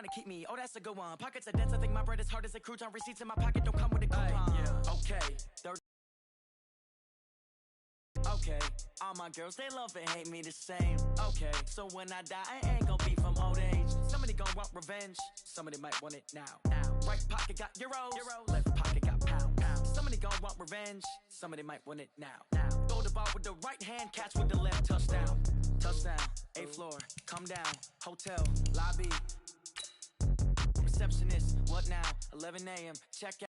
to keep me. Oh, that's a good one. Pockets are dense. I think my bread is hard as a crouton. Receipts in my pocket don't come with a coupon. Yeah. Okay. Okay, all my girls, they love and hate me the same. Okay, so when I die, I ain't gonna be from old age. Somebody gonna want revenge, somebody might want it now. Right pocket got euros, left pocket got pounds. Somebody gonna want revenge, somebody might want it now. Throw the ball with the right hand, catch with the left, touchdown. Touchdown, 8th floor, come down, hotel, lobby. Receptionist, what now? 11 a.m., check out.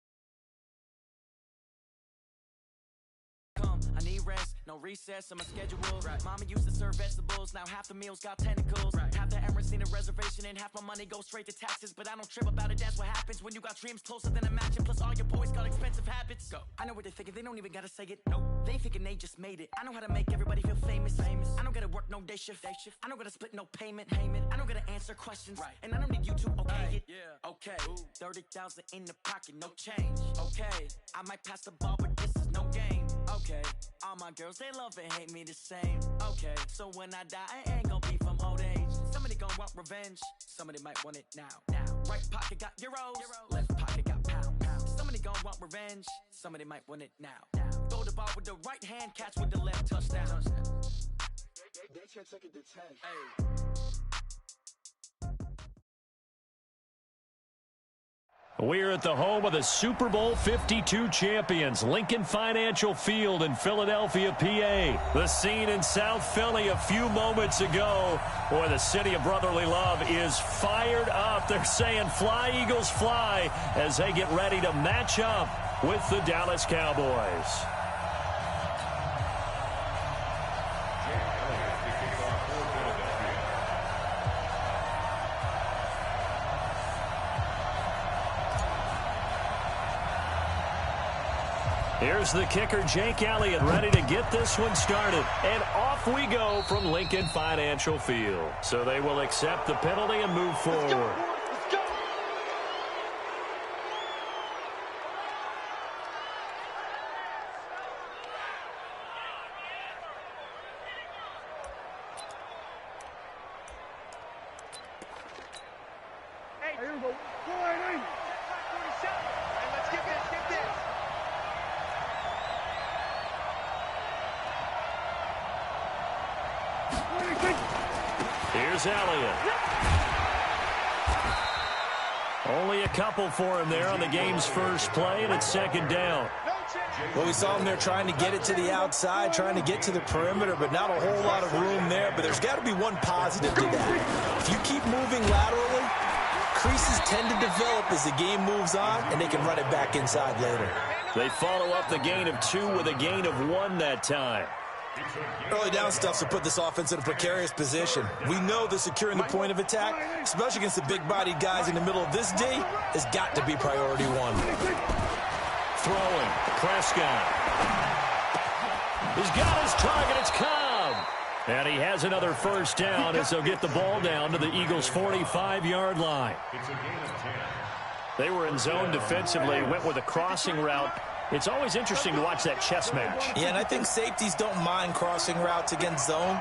I need rest, no recess on my schedule. Right. Mama used to serve vegetables, now half the meals got tentacles. Right. Half the Emirates need a reservation and half my money goes straight to taxes. But I don't trip about it, that's what happens when you got dreams closer than a mansion. Plus all your boys got expensive habits. Go. I know what they're thinking, they don't even gotta say it. Nope. They thinking they just made it. I know how to make everybody feel famous. I don't gotta work no day shift. I don't gotta split no payment. I don't gotta answer questions. Right. And I don't need you to okay it. Yeah. Okay. 30,000 in the pocket, no change. Okay. I might pass the ball, but this is no game. Okay. All my girls, they love and hate me the same. Okay, so when I die, I ain't gonna be from old age. Somebody gonna want revenge, somebody might want it now. Right pocket got euros, left pocket got pounds. Somebody gonna want revenge, somebody might want it now. Throw the ball with the right hand, catch with the left, touchdown. They can't take it to 10. Hey. We're at the home of the Super Bowl 52 champions, Lincoln Financial Field in Philadelphia, PA. The scene in South Philly a few moments ago. Boy, the city of brotherly love is fired up. They're saying fly, Eagles, fly, as they get ready to match up with the Dallas Cowboys. Here's the kicker, Jake Elliott, ready to get this one started. And off we go from Lincoln Financial Field. So they will accept the penalty and move forward. Let's go. Hey, here we go. Hey, let's get this, Here's Elliott. Only a couple for him there on the game's first play, and it's 2nd down. Well, we saw him there trying to get it to the outside, trying to get to the perimeter, but not a whole lot of room there. But there's got to be one positive to that. If you keep moving laterally, creases tend to develop as the game moves on, and they can run it back inside later. They follow up the gain of 2 with a gain of 1 that time. Early down stuff to put this offense in a precarious position. We know that securing the point of attack, especially against the big-bodied guys in the middle of this D, has got to be priority 1. Throwing, Prescott. He's got his target, it's Cobb. And he has another first down as they'll get the ball down to the Eagles' 45-yard line. They were in zone defensively, went with a crossing route. It's always interesting to watch that chess match. Yeah, and I think safeties don't mind crossing routes against zone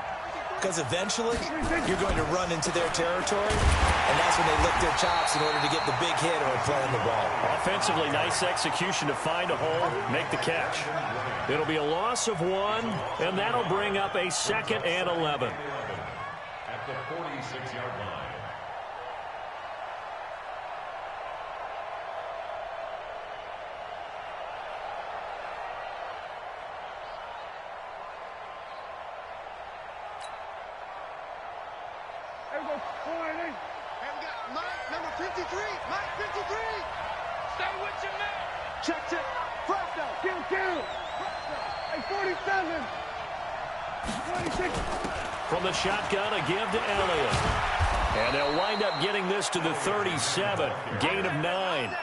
because eventually you're going to run into their territory, and that's when they lick their chops in order to get the big hit or playing the ball. Offensively, nice execution to find a hole, make the catch. It'll be a loss of 1, and that'll bring up a 2nd and 11. At the 46-yard line. Number 53, Mike 53. Stay with your man. Check. Presto. Kill. Hey, 47. 26. From the shotgun, a give to Elliott. And they'll wind up getting this to the 37. Gain of 9.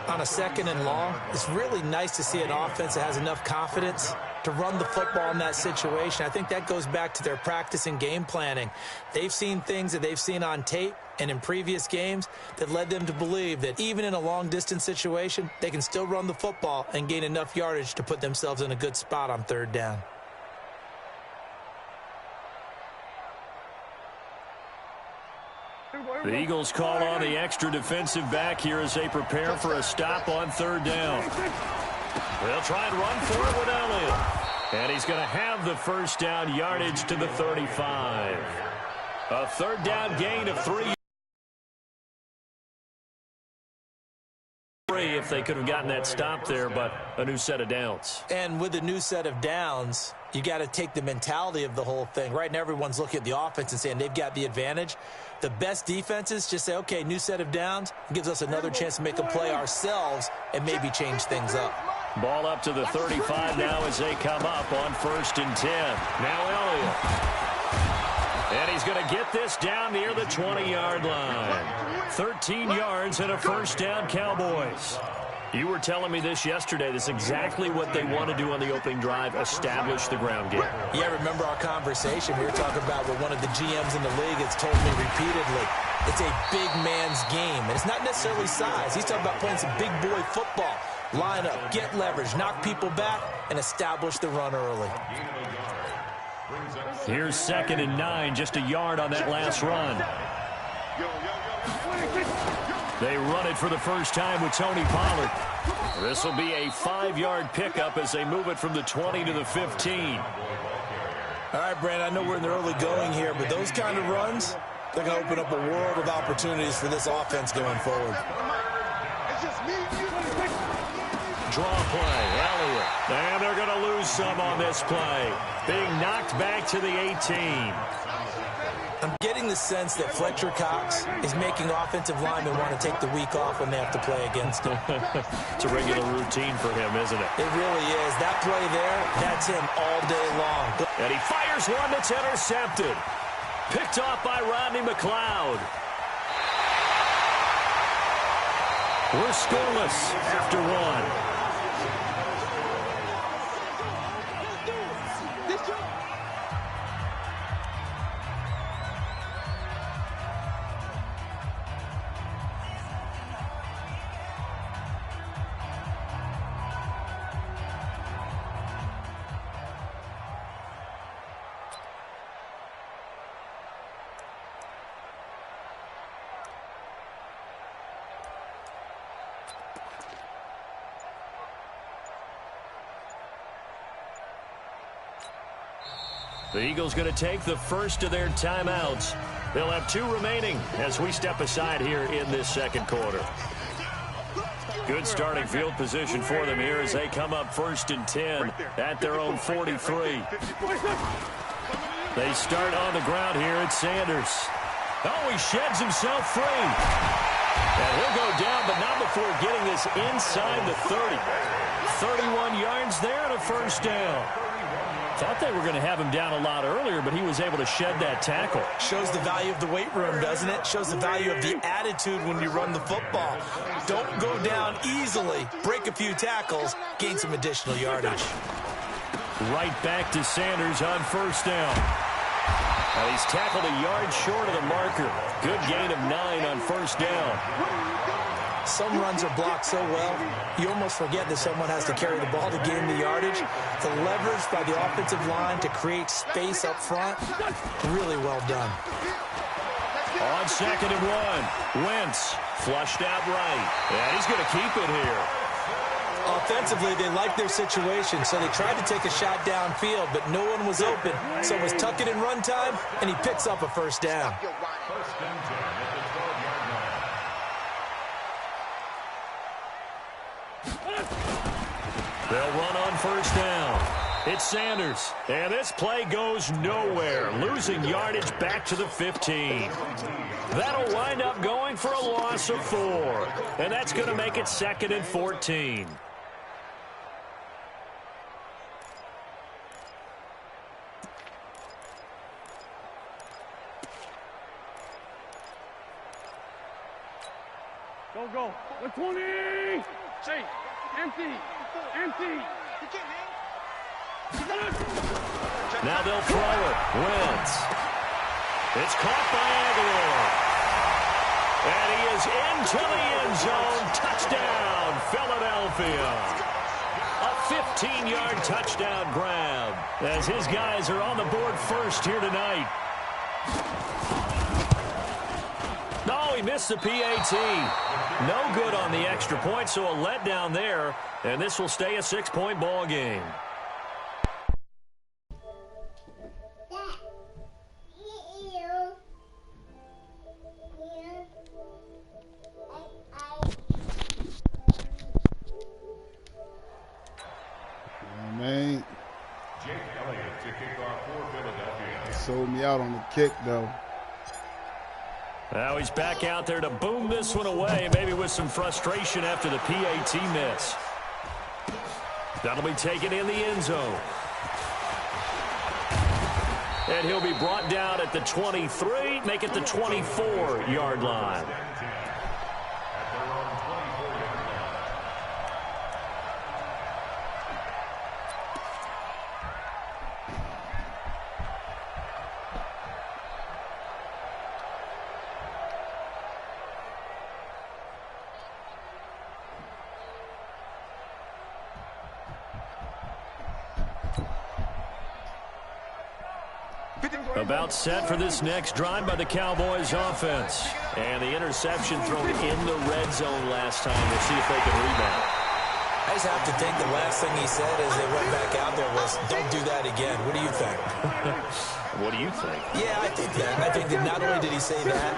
On a 2nd and long, it's really nice to see an offense that has enough confidence to run the football in that situation. I think that goes back to their practice and game planning. They've seen things that they've seen on tape and in previous games that led them to believe that even in a long-distance situation, they can still run the football and gain enough yardage to put themselves in a good spot on 3rd down. Here we go. The Eagles call on the extra defensive back here as they prepare for a stop on third down. They'll try and run for it with Elliott. And he's going to have the first down, yardage to the 35. A third down gain of 3. If they could have gotten that stop there, but a new set of downs. And with a new set of downs, you got to take the mentality of the whole thing. Right now, everyone's looking at the offense and saying they've got the advantage. The best defenses just say, okay, new set of downs. It gives us another chance to make a play ourselves and maybe change things up. Ball up to the 35 now as they come up on 1st and 10. Now Elliott. And he's going to get this down near the 20-yard line. 13 yards and a first down, Cowboys. You were telling me this yesterday. This is exactly what they want to do on the opening drive, establish the ground game. Yeah, remember our conversation. We were talking about what one of the GMs in the league has told me repeatedly. It's a big man's game, and it's not necessarily size. He's talking about playing some big boy football. Line up, get leverage, knock people back, and establish the run early. Here's 2nd and 9, just a yard on that last run. They run it for the first time with Tony Pollard. This will be a 5-yard pickup as they move it from the 20 to the 15. All right, Brandon, I know we're in the early going here, but those kind of runs, they're going to open up a world of opportunities for this offense going forward. Draw play, Elliott. And they're going to lose some on this play. Being knocked back to the 18. I'm getting the sense that Fletcher Cox is making offensive linemen want to take the week off when they have to play against him. It's a regular routine for him, isn't it? It really is. That play there, that's him all day long. And he fires one that's intercepted. Picked off by Rodney McLeod. We're scoreless after one. The Eagles going to take the first of their timeouts. They'll have 2 remaining as we step aside here in this second quarter. Good starting field position for them here as they come up 1st and 10 at their own 43. They start on the ground here at Sanders. Oh, he sheds himself free. And he'll go down, but not before getting this inside the 30. 31 yards there and a first down. Thought they were going to have him down a lot earlier, but he was able to shed that tackle. Shows the value of the weight room, doesn't it? Shows the value of the attitude when you run the football. Don't go down easily. Break a few tackles. Gain some additional yardage. Right back to Sanders on first down. Now he's tackled a yard short of the marker. Good gain of 9 on first down. Some runs are blocked so well, you almost forget that someone has to carry the ball to gain the yardage. The leverage by the offensive line to create space up front, really well done. On 2nd and 1, Wentz flushed out right. And he's going to keep it here. Offensively, they liked their situation, so they tried to take a shot downfield, but no one was open. So it was tuck it in run time, and he picks up a first down. They'll run on first down. It's Sanders. And this play goes nowhere. Losing yardage back to the 15. That'll wind up going for a loss of 4. And that's going to make it 2nd and 14. Go. 120. Say, empty. Now they'll throw it. Wentz. It's caught by Aguilar. And he is into the end zone. Touchdown, Philadelphia. A 15-yard touchdown grab as his guys are on the board first here tonight. he missed the PAT. No good on the extra point, so a letdown there. And this will stay a 6-point ball game. Man, Jake Elliott to kick off for Philadelphia. sold me out on the kick, though. Now he's back out there to boom this one away, maybe with some frustration after the PAT miss. That'll be taken in the end zone. And he'll be brought down at the 23, make it the 24-yard line. About set for this next drive by the Cowboys offense. And the interception thrown in the red zone last time. We'll see if they can rebound. I just have to think the last thing he said as they went back out there was, don't do that again. What do you think? What do you think? Yeah, I think that. I think that not only did he say that,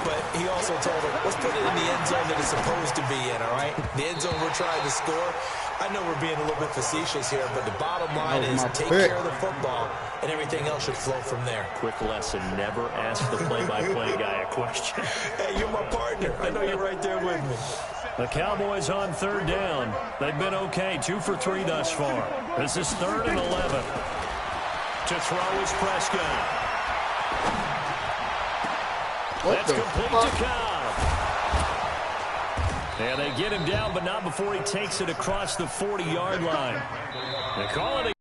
but he also told him, let's put it in the end zone that it's supposed to be in, all right? The end zone we're trying to score. I know we're being a little bit facetious here, but the bottom line is take care of the football, and everything else should flow from there. Quick lesson, never ask the play-by-play guy a question. Hey, you're my partner. I know you're right there with me. The Cowboys on third down. They've been okay, 2 for 3 thus far. This is 3rd and 11. To throw is Prescott. That's complete to Cobb. And they get him down, but not before he takes it across the 40-yard line. They call it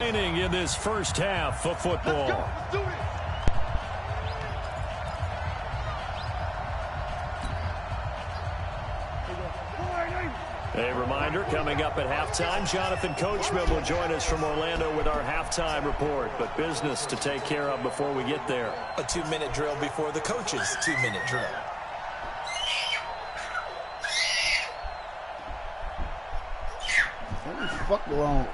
in this first half of football. A reminder, coming up at halftime, Jonathan Coachman will join us from Orlando with our halftime report. But business to take care of before we get there. A 2-minute drill before the coach's 2-minute drill. Let me fuck alone.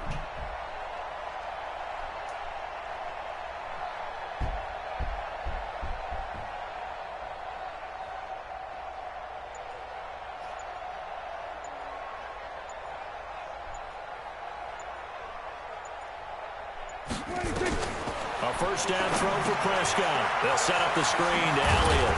A first down throw for Prescott. They'll set up the screen to Elliott.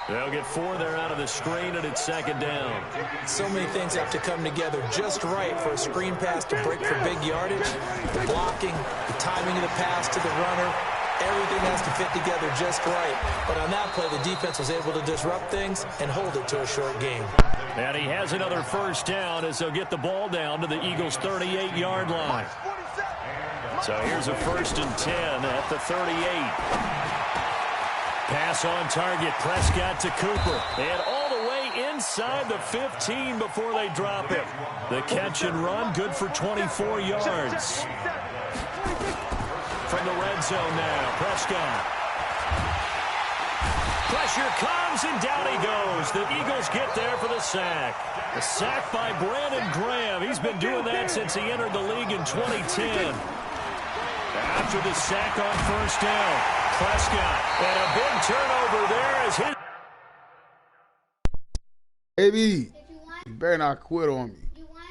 They'll get 4 there out of the screen, and it's 2nd down. So many things have to come together just right for a screen pass to break for big yardage. The blocking, the timing of the pass to the runner, everything has to fit together just right. But on that play, the defense was able to disrupt things and hold it to a short game. And he has another first down as they'll get the ball down to the Eagles' 38-yard line. So here's a 1st and 10 at the 38. Pass on target, Prescott to Cooper. And all the way inside the 15 before they drop it. The catch and run, good for 24 yards. From the red zone now, Prescott. Pressure comes, and down he goes. The Eagles get there for the sack. A sack by Brandon Graham. He's been doing that since he entered the league in 2010. After the sack on first down, Prescott, and a big turnover there as his... Baby, you better not quit on me. You won?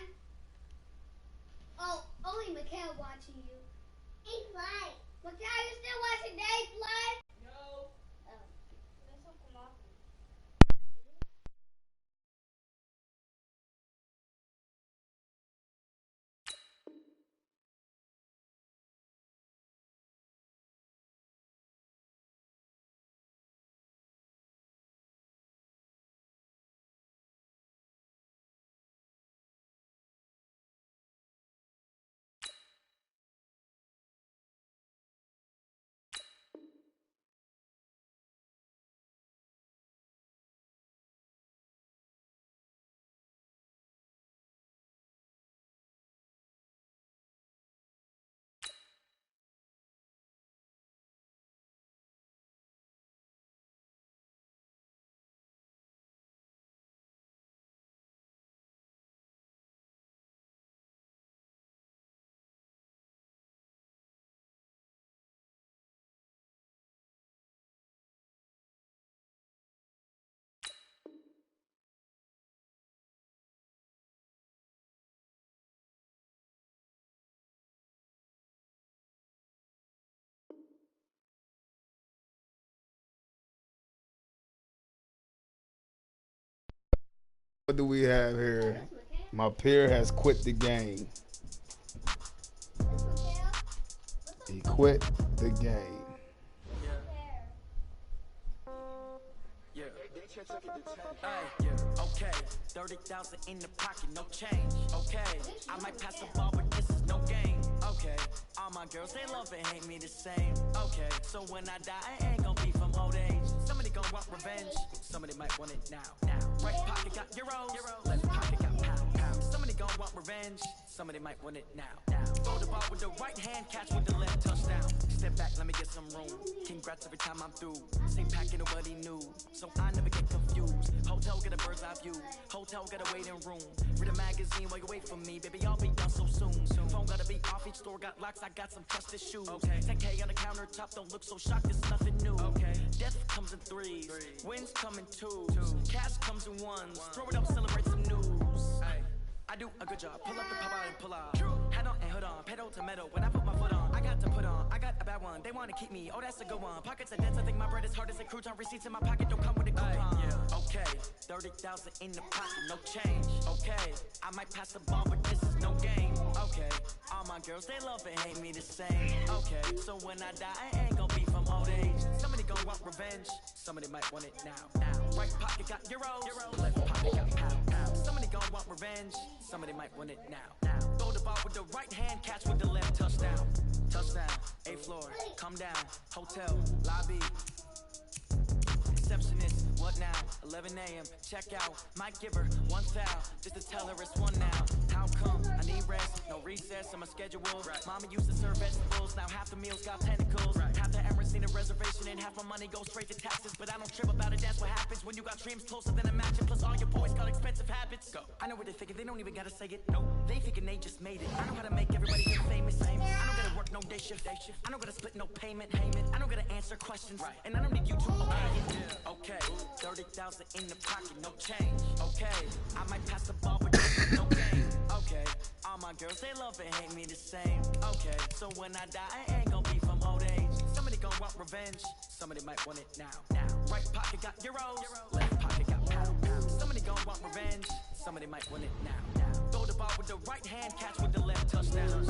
Oh, only Mikhail watching you. Hey, Fly. Mikhail, you still watching Dave Fly? What do we have here? My peer has quit the game. He quit the game. Okay, 30,000 in the pocket, no change. Okay, I might pass the ball, but this is no game. Okay, all my girls, they love and hate me the same. Okay, so when I die, I ain't gonna be from old age. Somebody gonna want revenge, somebody might want it now. Right pocket got euros, left pocket got pound. Somebody gonna want revenge, somebody might want it now. Throw the ball with the right hand, catch with the left, touchdown. Step back, let me get some room. Congrats every time I'm through. Same packet, nobody knew, so I never get confused. Hotel get a bird's eye view, hotel got a waiting room. Read a magazine while you wait for me, baby, I'll be done so soon. Phone gotta be off, each store got locks, I got some trusted shoes. 10K on the countertop, don't look so shocked, it's nothing new. Death comes in threes, wins come in twos, cash comes in ones. Throw it up, celebrate some news. I do a good job, pull up the pop out and pull out. Head on and hood on, pedal to metal. When I put my foot on, I got to put on. I got a bad one, they wanna keep me, oh that's a good one. Pockets are dense, I think my bread is hard as a crouton. Receipts in my pocket don't come with a coupon. Okay, 30,000 in the pocket, no change. Okay, I might pass the ball, but this is no game. Okay, all my girls, they love and hate me the same. Okay, so when I die, I ain't gonna be from old age. Somebody gonna want revenge, somebody might want it now. Right pocket got euros, left pocket got pound. Somebody gonna want revenge, somebody might want it now. Throw the ball with the right hand, catch with the left, touchdown. Touchdown, 8th floor, come down, hotel, lobby. Receptionist, what now? 11 a.m. Check out. Might give her one foul just to tell her it's one now. How come? I need rest, no recess on my schedule. Mama used to serve vegetables, now half the meals got tentacles. Half the Emirates need a reservation and half my money goes straight to taxes. But I don't trip about it, that's what happens when you got dreams closer than a match. And plus all your boys got expensive habits. Go. I know what they thinking, they don't even gotta say it. No, they thinking they just made it. I know how to make everybody feel famous. I don't gotta work no day shift. I don't gotta split no payment. I don't gotta answer questions. And I don't need you to obey it. Okay, 30,000 in the pocket, no change. Okay, I might pass the ball, but this is no game. Okay, all my girls, they love and hate me the same. Okay, so when I die, I ain't gonna be from old age. Somebody gonna want revenge, somebody might want it now. Right pocket got euros, left pocket got pound. Somebody gonna want revenge, somebody might want it now. Throw the ball with the right hand, catch with the left, touchdown.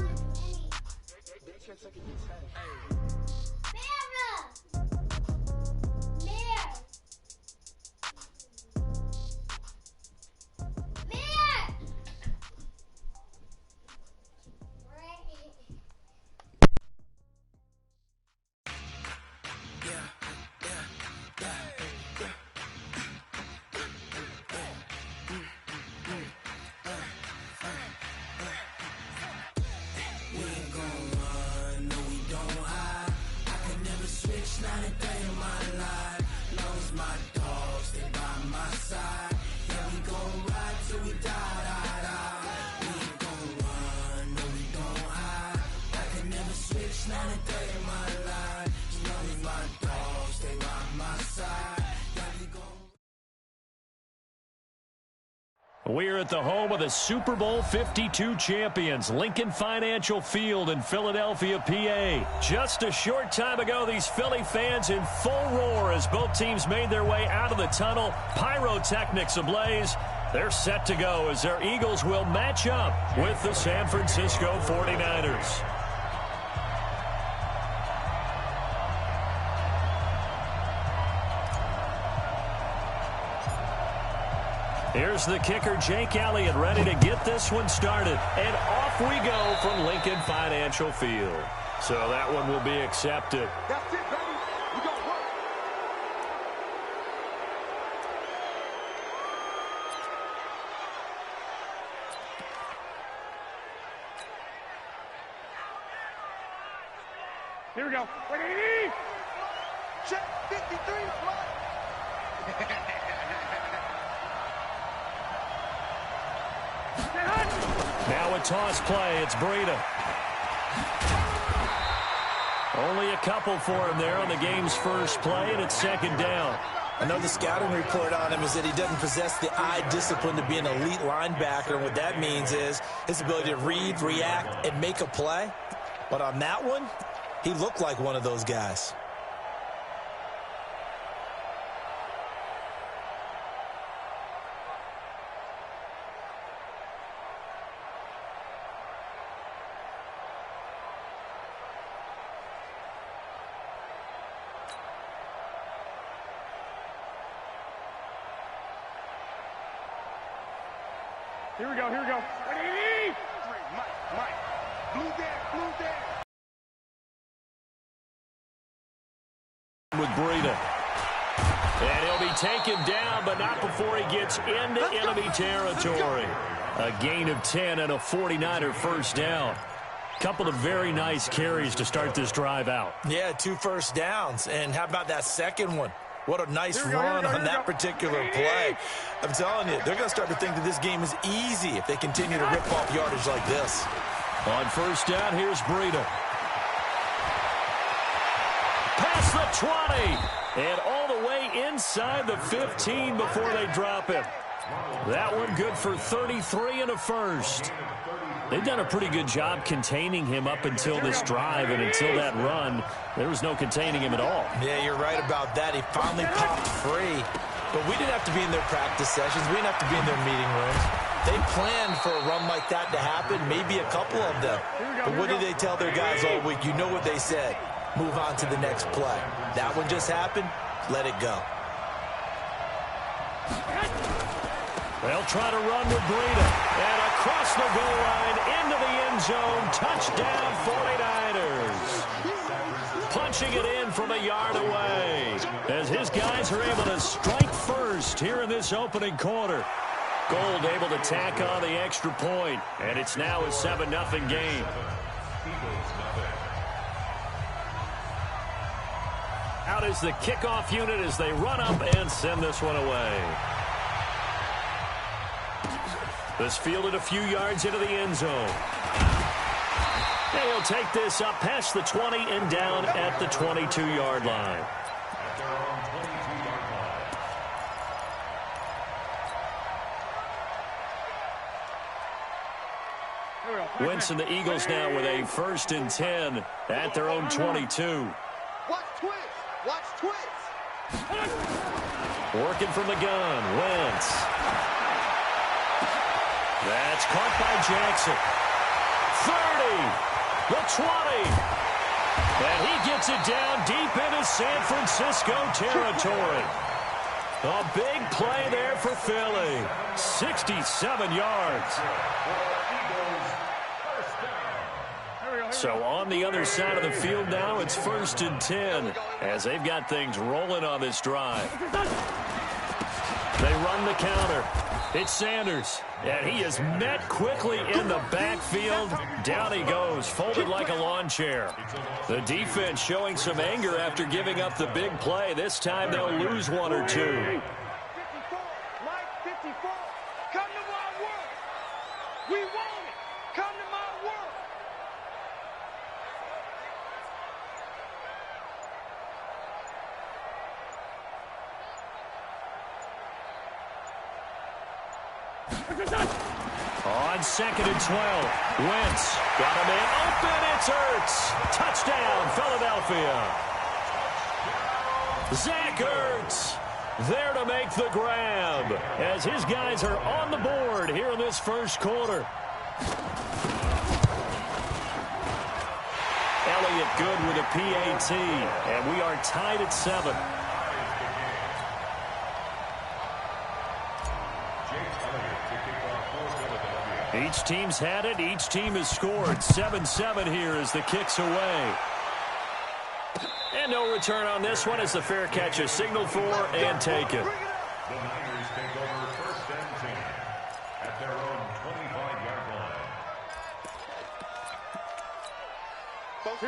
We're at the home of the Super Bowl 52 champions, Lincoln Financial Field in Philadelphia, PA. Just a short time ago, these Philly fans in full roar as both teams made their way out of the tunnel. Pyrotechnics ablaze. They're set to go as their Eagles will match up with the San Francisco 49ers. Here's the kicker, Jake Elliott, ready to get this one started. And off we go from Lincoln Financial Field. So that one will be accepted. That's it, baby. We got work. Here we go. Ready? Check 53, right? Now a toss play. It's Breida. Only a couple for him there on the game's first play, and it's second down. I know the scouting report on him is that he doesn't possess the eye discipline to be an elite linebacker. And what that means is his ability to read, react, and make a play. But on that one, he looked like one of those guys. Here we go. Ready? Mike. Blue there. With Breida. And he'll be taken down, but not before he gets into enemy territory. A gain of 10 and a 49er first down. Couple of very nice carries to start this drive out. Yeah, 2 first downs. And how about that second one? What a nice run on that particular play. I'm telling you, they're going to start to think that this game is easy if they continue to rip off yardage like this. On first down, here's Breida. Past the 20. And all the way inside the 15 before they drop him. That one good for 33 and a first. They've done a pretty good job containing him up until this drive, and until that run, there was no containing him at all. Yeah, you're right about that. He finally popped free. But we didn't have to be in their practice sessions. We didn't have to be in their meeting rooms. They planned for a run like that to happen, maybe a couple of them. But what did they tell their guys all week? You know what they said. Move on to the next play. That one just happened. Let it go. They'll try to run with Breida. And across the goal line into the end zone. Touchdown 49ers. Punching it in from a yard away. As his guys are able to strike first here in this opening quarter. Gold able to tack on the extra point. And it's now a 7-0 game. Out is the kickoff unit as they run up and send this one away. This fielded a few yards into the end zone. And he'll take this up past the 20 and down at the 22-yard line. Wentz and the Eagles now with a 1st and 10 at their own 22. Watch twist. Working from the gun, Wentz. That's caught by Jackson. 30, the 20. And he gets it down deep into San Francisco territory. A big play there for Philly. 67 yards. So on the other side of the field now, it's 1st and 10 as they've got things rolling on this drive. They run the counter. It's Sanders, and he is met quickly in the backfield. Down he goes, folded like a lawn chair. The defense showing some anger after giving up the big play. This time they'll lose 1 or 2. 54, Mike, 54. Come to my work. We want it. Come to my work. On 2nd and 12, Wentz got him in open. It's Ertz. Touchdown, Philadelphia. Zach Ertz there to make the grab as his guys are on the board here in this first quarter. Elliott good with a PAT, and we are tied at 7. Each team's had it. Each team has scored. 7-7 here as the kick's away. And no return on this one as the fair catch is signaled for and taken. The Niners take over 1st and 10 at their own 25-yard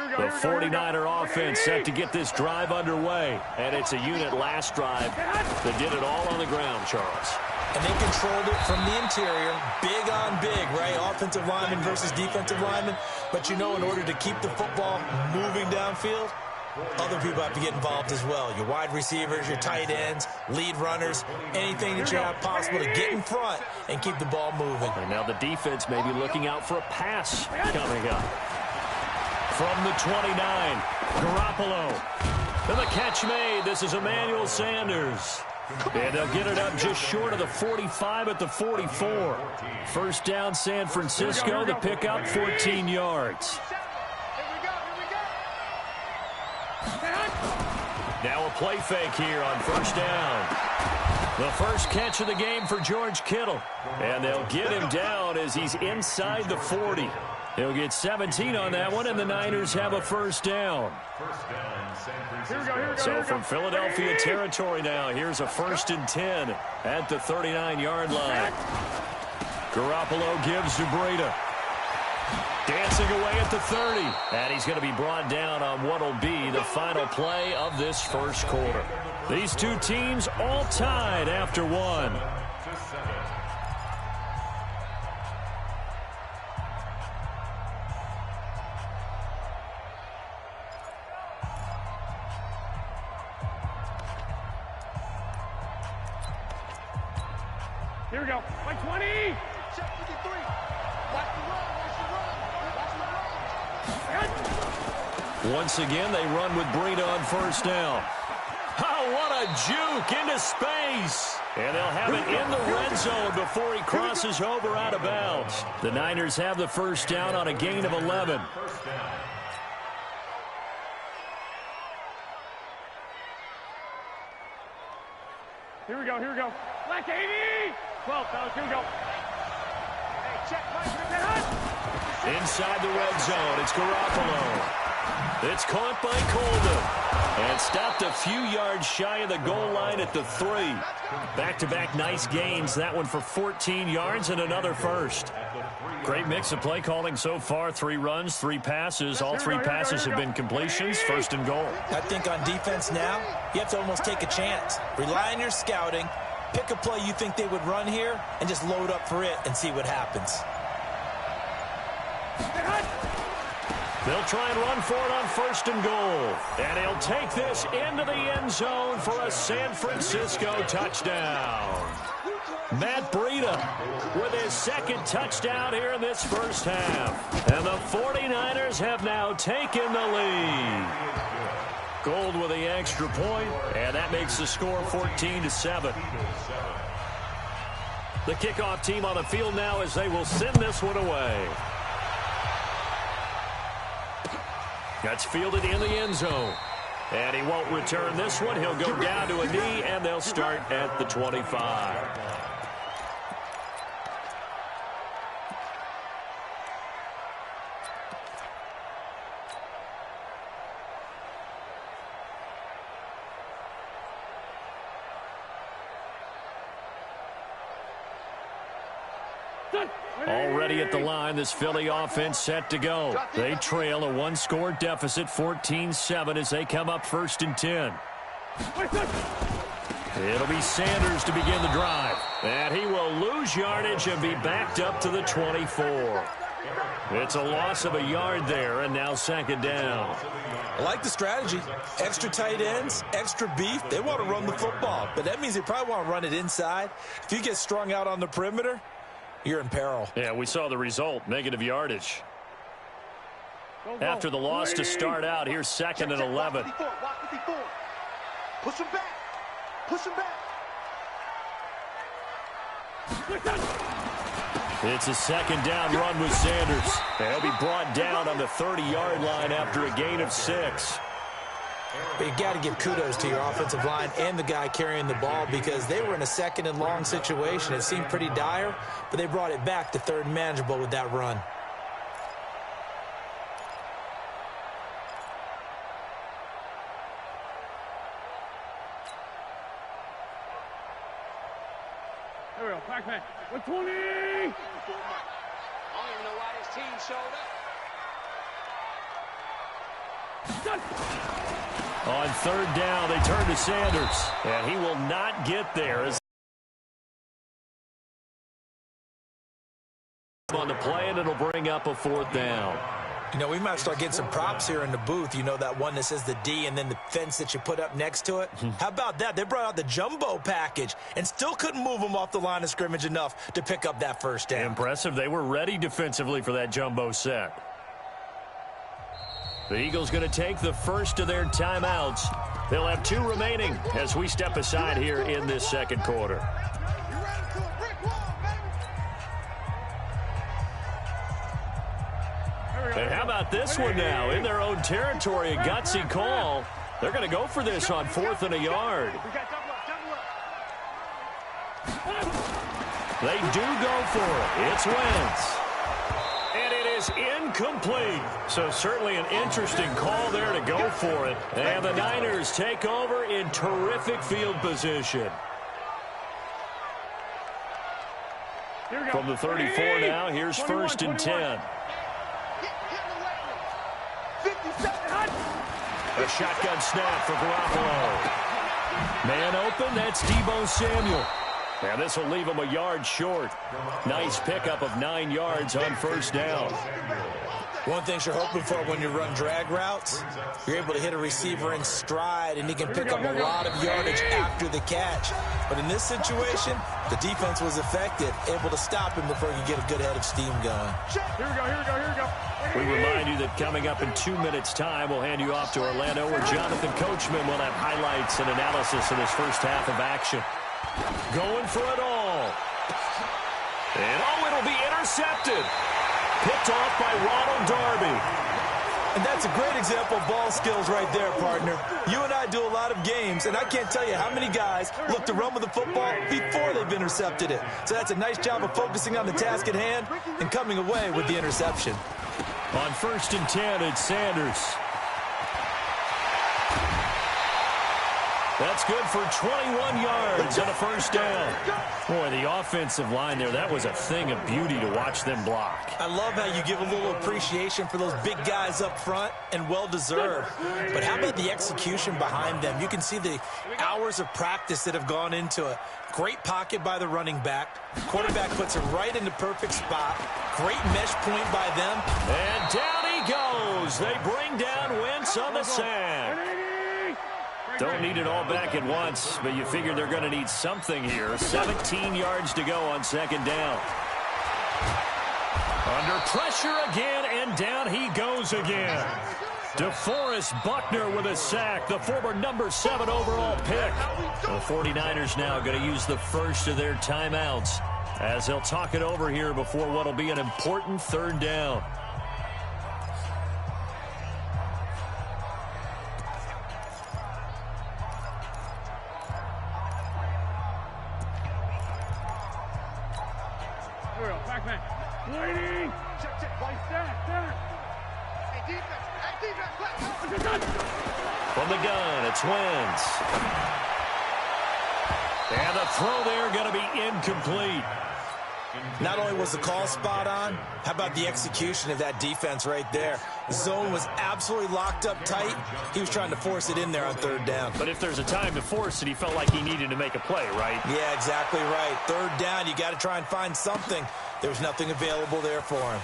line. The 49er offense set to get this drive underway. And it's a unit last drive that did it all on the ground, Charles. And they controlled it from the interior, big on big, right? Offensive lineman versus defensive lineman. But, you know, in order to keep the football moving downfield, other people have to get involved as well. Your wide receivers, your tight ends, lead runners, anything that you have possible to get in front and keep the ball moving. And now the defense may be looking out for a pass coming up. From the 29, Garoppolo. And the catch made. This is Emmanuel Sanders. And they'll get it up just short of the 45 at the 44. First down, San Francisco. The pickup, 14 yards. Now a play fake here on first down. The first catch of the game for George Kittle. And they'll get him down as he's inside the 40. He'll get 17 on that one, and the Niners have a first down. So from Philadelphia territory now, here's a 1st and 10 at the 39-yard line. Garoppolo gives to Breida. Dancing away at the 30. And he's going to be brought down on what will be the final play of this first quarter. These two teams all tied after one. Here we go. Like 20. Check 53. Watch the run. Once again, they run with Breida on first down. Oh, what a juke into space. And they'll have it in the red zone before he crosses over out of bounds. The Niners have the first down on a gain of 11. Here we go. Black 80. 12, fellas. Here we go. Hey, check. Inside the red zone, it's Garoppolo. It's caught by Coleman. And stopped a few yards shy of the goal line at the 3. Back-to-back nice gains. That one for 14 yards and another first. Great mix of play calling so far. 3 runs, 3 passes. All 3 passes have been completions. 1st and goal. I think on defense now, you have to almost take a chance. Rely on your scouting. Pick a play you think they would run here and just load up for it and see what happens. They'll try and run for it on 1st and goal. And he'll take this into the end zone for a San Francisco touchdown. Matt Breida with his 2nd touchdown here in this first half. And the 49ers have now taken the lead. Gold with the extra point, and that makes the score 14-7. The kickoff team on the field now as they will send this one away. That's fielded in the end zone. And he won't return this one. He'll go down to a knee, and they'll start at the 25. Already at the line, this Philly offense set to go. They trail a 1-score deficit, 14-7, as they come up 1st and 10. It'll be Sanders to begin the drive. And he will lose yardage and be backed up to the 24. It's a loss of a yard there, and now 2nd down. I like the strategy. Extra tight ends, extra beef. They want to run the football, but that means they probably want to run it inside. If you get strung out on the perimeter, you're in peril. Yeah, we saw the result, negative yardage. After the loss to start out, here's 2nd and 11. Push him back. Push him back. It's a 2nd down run with Sanders. He'll be brought down on the 30-yard line after a gain of 6. But you got to give kudos to your offensive line and the guy carrying the ball because they were in a 2nd and long situation. It seemed pretty dire, but they brought it back to 3rd and manageable with that run. There we go. Back man. 120. I don't even know why this team showed up. On 3rd down, they turn to Sanders, and he will not get there. On the play, and it'll bring up a 4th down. You know, we might start getting some props here in the booth. You know, that one that says the D and then the fence that you put up next to it? How about that? They brought out the jumbo package and still couldn't move them off the line of scrimmage enough to pick up that 1st down. Impressive. They were ready defensively for that jumbo set. The Eagles going to take the first of their timeouts. They'll have 2 remaining as we step aside here in this 2nd quarter. And how about this one now? In their own territory, a gutsy call. They're going to go for this on 4th and a yard. They do go for it. It's Wentz. And it is incomplete. So certainly an interesting call there to go for it. And the Niners take over in terrific field position. From the 34 now, here's 1st and 10. A shotgun snap for Garoppolo. Man open, that's Deebo Samuel. And this will leave him a yard short. Nice pickup of 9 yards on 1st down. One thing you're hoping for when you run drag routes, you're able to hit a receiver in stride, and he can pick up a lot of yardage after the catch. But in this situation, the defense was effective, able to stop him before he could get a good head of steam going. Here we go. We remind you that coming up in 2 minutes' time, we'll hand you off to Orlando, where Jonathan Coachman will have highlights and analysis of this first half of action. Going for it all. And, it'll be intercepted. Picked off by Ronald Darby. And that's a great example of ball skills right there, partner. You and I do a lot of games, and I can't tell you how many guys look to run with the football before they've intercepted it. So that's a nice job of focusing on the task at hand and coming away with the interception. On 1st and 10, it's Sanders. That's good for 21 yards and a 1st down. Boy, the offensive line there, that was a thing of beauty to watch them block. I love how you give a little appreciation for those big guys up front, and well-deserved. But how about the execution behind them? You can see the hours of practice that have gone into it. Great pocket by the running back. Quarterback puts it right in the perfect spot. Great mesh point by them. And down he goes. They bring down Wentz on the sack. Don't need it all back at once, but you figure they're going to need something here. 17 yards to go on 2nd down. Under pressure again, and down he goes again. DeForest Buckner with a sack, the former number 7 overall pick. The 49ers now going to use the first of their timeouts as they'll talk it over here before what will be an important 3rd down. Waiting. Check. Play center. Hey, defense. From the gun, it's Wentz. And the throw there going to be incomplete. Not only was the call spot on, how about the execution of that defense right there? The zone was absolutely locked up tight. He was trying to force it in there on 3rd down. But if there's a time to force it, he felt like he needed to make a play, right? Yeah, exactly right. 3rd down, you got to try and find something. There's nothing available there for him.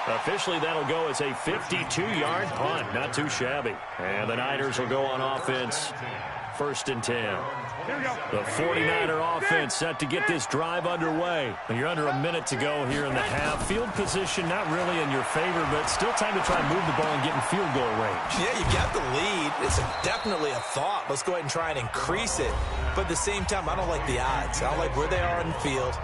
Officially, that'll go as a 52-yard punt. Not too shabby. And the Niners will go on offense. 1st and 10. The 49er offense set to get this drive underway. You're under a minute to go here in the half. Field position not really in your favor, but still time to try and move the ball and get in field goal range. Yeah, you got the lead. It's definitely a thought. Let's go ahead and try and increase it. But at the same time, I don't like the odds. I don't like where they are in the field.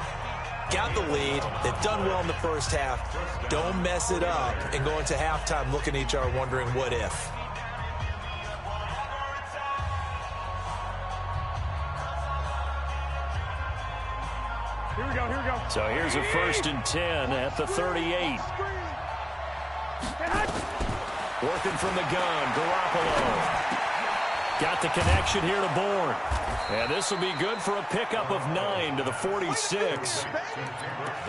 Got the lead. They've done well in the first half. Don't mess it up and go into halftime looking at each other wondering what if. Here we go. So here's a 1st and 10 at the 38. Working from the gun, Garoppolo. Got the connection here to Bourne. And this will be good for a pickup of 9 to the 46.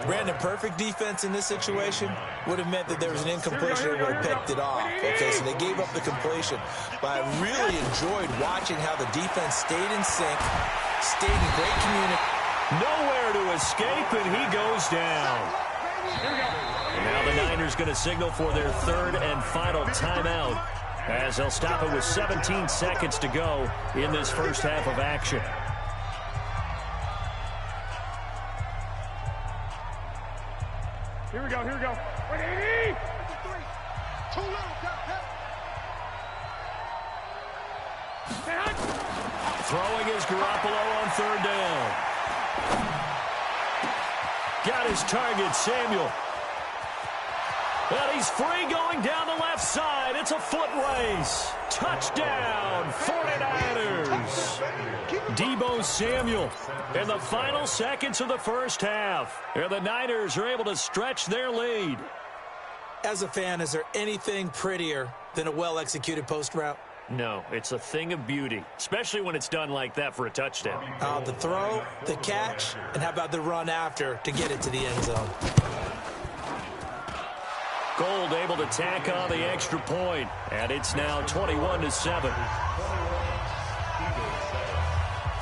Brandon, perfect defense in this situation would have meant that there was an incompletion that would have picked it off. Okay, so they gave up the completion. But I really enjoyed watching how the defense stayed in sync, stayed in great communication. Nowhere to escape, and he goes down. And now the Niners going to signal for their 3rd and final timeout as they'll stop it with 17 seconds to go in this first half of action. Here we go. Wait, 80. Too little. Throwing is Garoppolo on 3rd down. Got his target, Samuel. And he's free going down the left side. It's a foot race. Touchdown, 49ers. Deebo Samuel in the final seconds of the first half. And the Niners are able to stretch their lead. As a fan, is there anything prettier than a well-executed post route? No, it's a thing of beauty, especially when it's done like that for a touchdown. The throw, the catch, and how about the run after to get it to the end zone? Gold able to tack on the extra point, and it's now 21-7.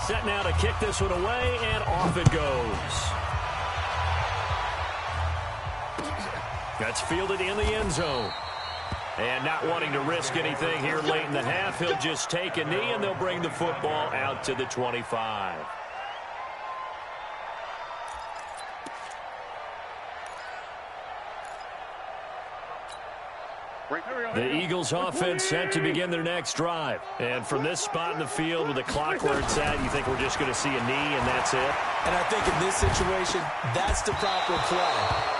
Set now to kick this one away, and off it goes. That's fielded in the end zone. And not wanting to risk anything here late in the half, he'll just take a knee, and they'll bring the football out to the 25. The Eagles offense set to begin their next drive. And from this spot in the field with the clock where it's at, you think we're just going to see a knee and that's it? And I think in this situation, that's the proper play.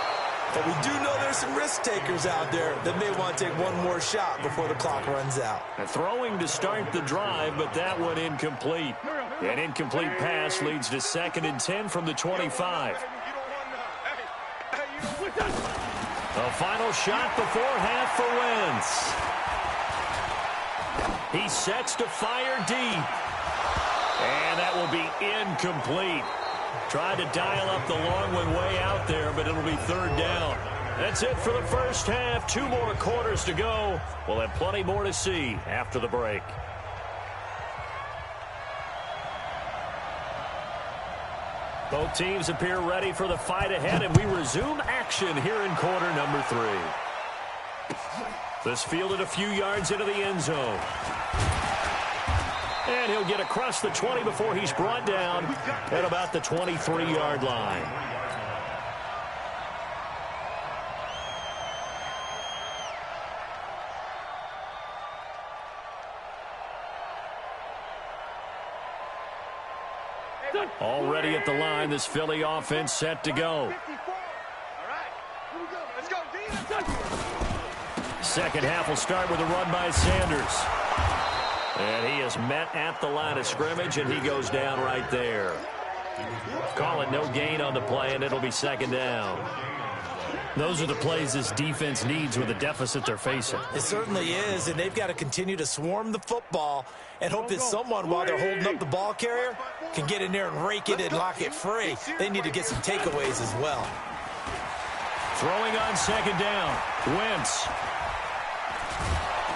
But we do know there's some risk takers out there that may want to take one more shot before the clock runs out. A throwing to start the drive, but that one incomplete. An incomplete pass leads to 2nd and 10 from the 25. A final shot before half for Wentz. He sets to fire deep. And that will be incomplete. Tried to dial up the long one way out there, but it'll be 3rd down. That's it for the first half. 2 more quarters to go. We'll have plenty more to see after the break. Both teams appear ready for the fight ahead, and we resume action here in quarter number 3. This fielded a few yards into the end zone. And he'll get across the 20 before he's brought down at about the 23-yard line. Already at the line, this Philly offense set to go. Second half will start with a run by Sanders. And he is met at the line of scrimmage, and he goes down right there. Call it no gain on the play, and it'll be 2nd down. Those are the plays this defense needs with the deficit they're facing. It certainly is, and they've got to continue to swarm the football and hope that someone, while they're holding up the ball carrier, can get in there and rake it and lock it free. They need to get some takeaways as well. Throwing on 2nd down. Wentz.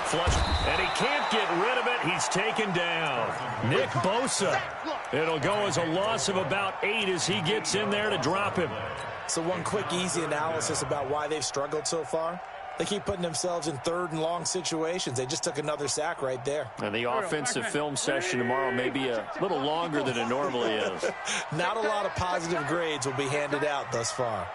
Flush, and he can't get rid of it. He's taken down. Nick Bosa. It'll go as a loss of about 8 as he gets in there to drop him. So one quick, easy analysis about why they've struggled so far. They keep putting themselves in 3rd and long situations. They just took another sack right there. And the offensive film session tomorrow may be a little longer than it normally is. Not a lot of positive grades will be handed out thus far.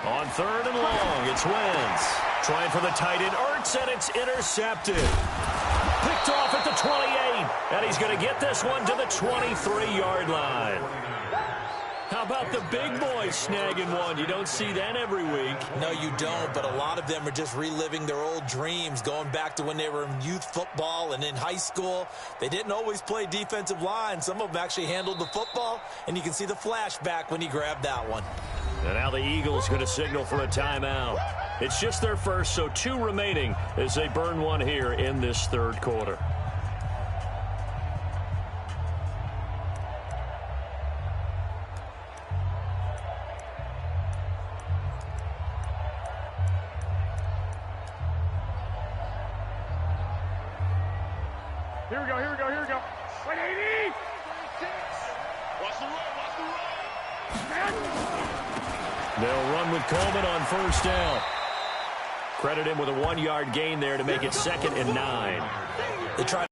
On 3rd and long, it's Wentz. Trying for the tight end, Ertz, and it's intercepted. Picked off at the 28, and he's going to get this one to the 23-yard line. How about the big boys snagging one? You don't see that every week. No, you don't, but a lot of them are just reliving their old dreams, going back to when they were in youth football and in high school. They didn't always play defensive line. Some of them actually handled the football, and you can see the flashback when he grabbed that one. And now the Eagles going to signal for a timeout. It's just their first, so 2 remaining as they burn one here in this 3rd quarter. Here we go, here we go, here we go. 180! Watch the run, watch the run. They'll run with Coleman on 1st down. Credit him with a 1-yard gain there to make it 2nd and 9. They tried